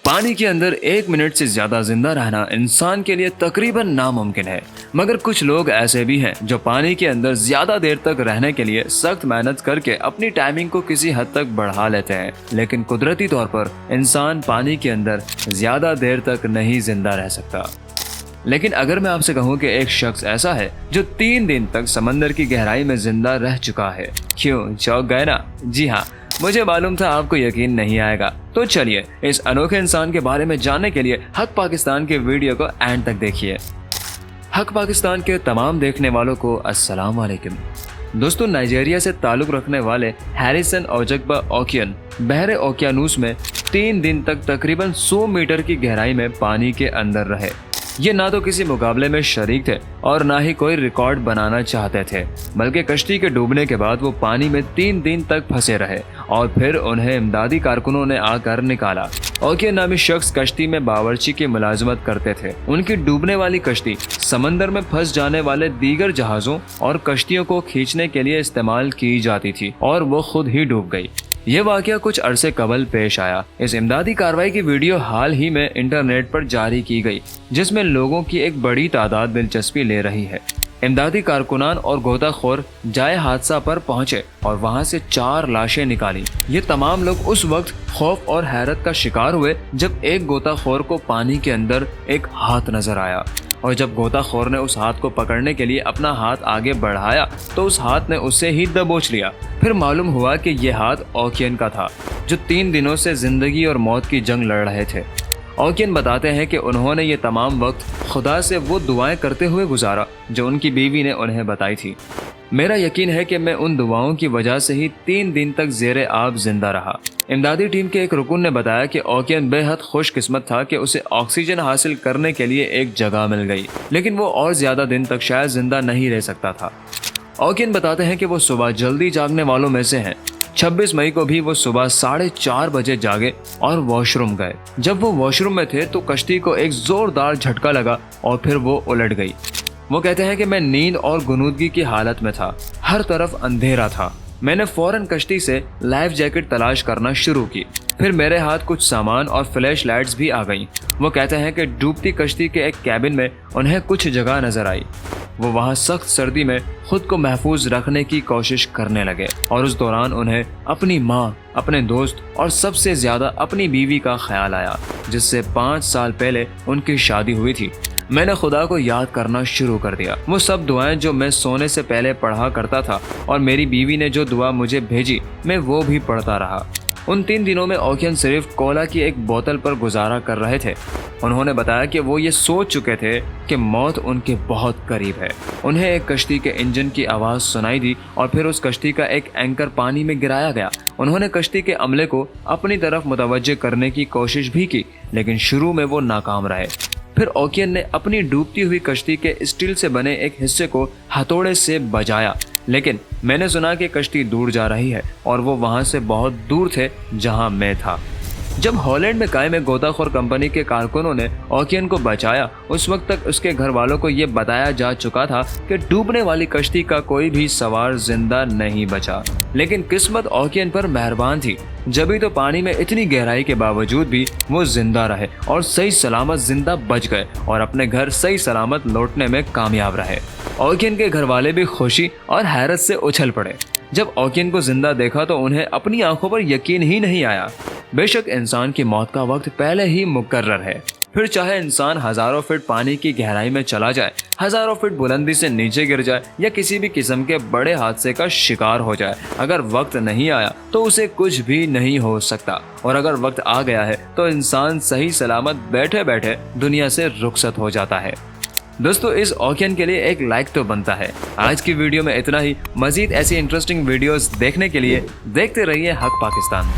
पानी के अंदर 1 मिनट से ज्यादा जिंदा रहना इंसान के लिए तकरीबन नामुमकिन है, मगर कुछ लोग ऐसे भी हैं जो पानी के अंदर ज्यादा देर तक रहने के लिए सख्त मेहनत करके अपनी टाइमिंग को किसी हद तक बढ़ा लेते हैं। लेकिन कुदरती तौर पर इंसान पानी के अंदर ज्यादा देर तक नहीं जिंदा रह सकता। लेकिन अगर मैं आपसे कहूं कि एक शख्स ऐसा है जो 3 दिन तक समंदर की गहराई में जिंदा रह चुका है, क्यों चौंक गए ना? जी हाँ, मुझे मालूम था आपको यकीन नहीं आएगा। तो चलिए इस अनोखे इंसान के बारे में जानने के लिए हक पाकिस्तान के वीडियो को एंड तक देखिए। हक पाकिस्तान के तमाम देखने वालों को अस्सलाम वालेकुम। दोस्तों, नाइजीरिया से ताल्लुक रखने वाले हैरिसन ओजगबा ओकियन बहरे ओकियानूस में 3 दिन तक तकरीबन 100 मीटर की गहराई में पानी के अंदर रहे। ये ना तो किसी मुकाबले में शरीक थे और ना ही कोई रिकॉर्ड बनाना चाहते थे, बल्कि कश्ती के डूबने के बाद वो पानी में 3 दिन तक फंसे रहे और फिर उन्हें इमदादी कारकुनों ने आकर निकाला। ओकियन नामी शख्स कश्ती में बावर्ची की मुलाजमत करते थे। उनकी डूबने वाली कश्ती समंदर में फंस जाने वाले दीगर जहाजों और कश्तियों को खींचने के लिए इस्तेमाल की जाती थी और वो खुद ही डूब गई। ये वाकया कुछ अरसे कबल पेश आया। इस इमदादी कार्रवाई की वीडियो हाल ही में इंटरनेट पर जारी की गई, जिसमें लोगों की एक बड़ी तादाद दिलचस्पी ले रही है। इमदादी कारकुनान और गोताखोर जाए हादसा पर पहुंचे और वहां से 4 लाशें निकाली। ये तमाम लोग उस वक्त खौफ और हैरत का शिकार हुए जब एक गोताखोर को पानी के अंदर एक हाथ नजर आया, और जब गोताखोर ने उस हाथ को पकड़ने के लिए अपना हाथ आगे बढ़ाया तो उस हाथ ने उसे ही दबोच लिया। फिर मालूम हुआ कि यह हाथ ओकियन का था, जो 3 दिनों से जिंदगी और मौत की जंग लड़ रहे थे। ओकियन बताते हैं कि उन्होंने ये तमाम वक्त खुदा से वो दुआएं करते हुए गुजारा जो उनकी बीवी ने उन्हें बताई थी। मेरा यकीन है कि मैं उन दुआओं की वजह से ही 3 दिन तक ज़ेरे आब जिंदा रहा। इमदादी टीम के एक रुकन ने बताया कि ओकियन बेहद खुशकिस्मत था कि उसे ऑक्सीजन हासिल करने के लिए एक जगह मिल गई, लेकिन वो और ज्यादा दिन तक शायद जिंदा नहीं रह सकता था। ओकियन बताते हैं कि वो सुबह जल्दी जागने वालों में से हैं। 26 मई को भी वो सुबह 4:30 बजे जागे और वॉशरूम गए। जब वो वॉशरूम में थे तो कश्ती को एक जोरदार झटका लगा और फिर वो उलट गई। वो कहते हैं कि मैं नींद और गुनूदगी की हालत में था, हर तरफ अंधेरा था। मैंने फौरन कश्ती से लाइफ जैकेट तलाश करना शुरू की। फिर मेरे हाथ कुछ सामान और फ्लैश लाइट्स भी आ गईं। वो कहते हैं कि डूबती कश्ती के एक कैबिन में उन्हें कुछ जगह नजर आई। वो वहाँ सख्त सर्दी में खुद को महफूज रखने की कोशिश करने लगे और उस दौरान उन्हें अपनी माँ, अपने दोस्त और सबसे ज्यादा अपनी बीवी का ख्याल आया, जिससे 5 साल पहले उनकी शादी हुई थी। मैंने खुदा को याद करना शुरू कर दिया, वो सब दुआएं जो मैं सोने से पहले पढ़ा करता था, और मेरी बीवी ने जो दुआ मुझे भेजी मैं वो भी पढ़ता रहा। उन 3 दिनों में ओकियन सिर्फ कोला की एक बोतल पर गुजारा कर रहे थे। उन्होंने बताया कि वो ये सोच चुके थे कि मौत उनके बहुत करीब है। उन्हें एक कश्ती के इंजन की आवाज़ सुनाई दी और फिर उस कश्ती का एक एंकर पानी में गिराया गया। उन्होंने कश्ती के अमले को अपनी तरफ मुतवज्जे करने की कोशिश भी की, लेकिन शुरू में वो नाकाम रहे। फिर ओकियन ने अपनी डूबती हुई कश्ती के स्टील से बने एक हिस्से को हथौड़े से बजाया, लेकिन मैंने सुना कि कश्ती दूर जा रही है और वो वहां से बहुत दूर थे जहां मैं था। जब हॉलैंड में कायम एक गोताखोर कंपनी के कारकुनों ने ओकियन को बचाया, उस वक्त तक उसके घर वालों को ये बताया जा चुका था कि डूबने वाली कश्ती का कोई भी सवार जिंदा नहीं बचा। लेकिन किस्मत ओकियन पर मेहरबान थी, जभी तो पानी में इतनी गहराई के बावजूद भी वो जिंदा रहे और सही सलामत जिंदा बच गए और अपने घर सही सलामत लौटने में कामयाब रहे। ओकियन के घर वाले भी खुशी और हैरत से उछल पड़े। जब ओकियन को जिंदा देखा तो उन्हें अपनी आंखों पर यकीन ही नहीं आया। बेशक इंसान की मौत का वक्त पहले ही मुकर्रर है, फिर चाहे इंसान हजारों फीट पानी की गहराई में चला जाए, हजारों फीट बुलंदी से नीचे गिर जाए या किसी भी किस्म के बड़े हादसे का शिकार हो जाए, अगर वक्त नहीं आया तो उसे कुछ भी नहीं हो सकता, और अगर वक्त आ गया है तो इंसान सही सलामत बैठे बैठे दुनिया से रुखसत हो जाता है। दोस्तों, इस ओकियन के लिए एक लाइक तो बनता है। आज की वीडियो में इतना ही। मजीद ऐसी इंटरेस्टिंग वीडियोस देखने के लिए देखते रहिए हक पाकिस्तान।